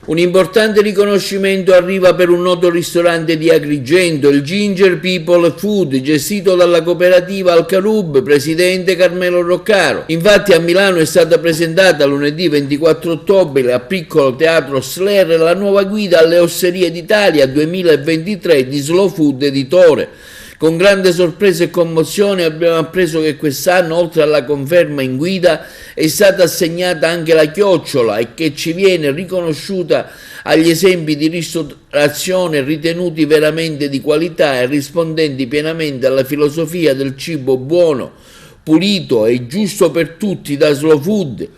Un importante riconoscimento arriva per un noto ristorante di Agrigento, il Ginger People Food, gestito dalla cooperativa Alcarub, presidente Carmelo Roccaro. Infatti a Milano è stata presentata lunedì 24 ottobre al Piccolo Teatro Sler la nuova guida alle Osterie d'Italia 2023 di Slow Food Editore. Con grande sorpresa e commozione abbiamo appreso che quest'anno, oltre alla conferma in guida, è stata assegnata anche la chiocciola e che ci viene riconosciuta agli esempi di ristorazione ritenuti veramente di qualità e rispondenti pienamente alla filosofia del cibo buono, pulito e giusto per tutti da Slow Food.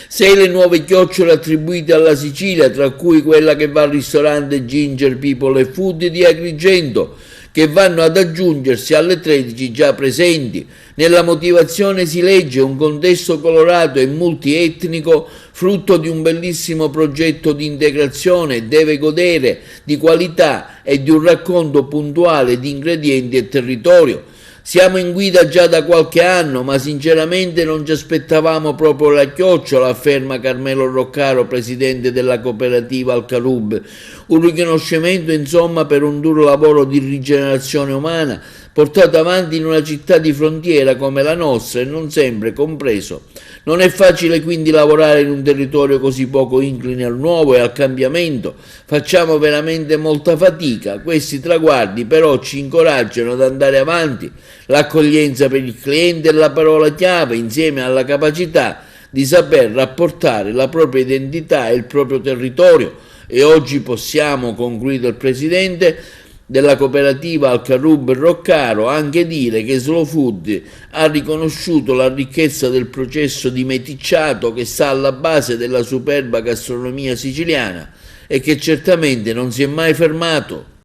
6 le nuove chiocciole attribuite alla Sicilia, tra cui quella che va al ristorante Ginger People Food di Agrigento, che vanno ad aggiungersi alle 13 già presenti. Nella motivazione si legge un contesto colorato e multietnico, frutto di un bellissimo progetto di integrazione, deve godere di qualità e di un racconto puntuale di ingredienti e territorio. Siamo in guida già da qualche anno, ma sinceramente non ci aspettavamo proprio la chiocciola, afferma Carmelo Roccaro, presidente della cooperativa Alcarub. Un riconoscimento, insomma, per un duro lavoro di rigenerazione umana portato avanti in una città di frontiera come la nostra e non sempre compreso. Non è facile quindi lavorare in un territorio così poco incline al nuovo e al cambiamento. Facciamo veramente molta fatica. Questi traguardi però ci incoraggiano ad andare avanti. L'accoglienza per il cliente è la parola chiave, insieme alla capacità di saper rapportare la propria identità e il proprio territorio. E oggi possiamo, conclude il presidente della cooperativa Alcarub Roccaro, anche dire che Slow Food ha riconosciuto la ricchezza del processo di meticciato che sta alla base della superba gastronomia siciliana e che certamente non si è mai fermato.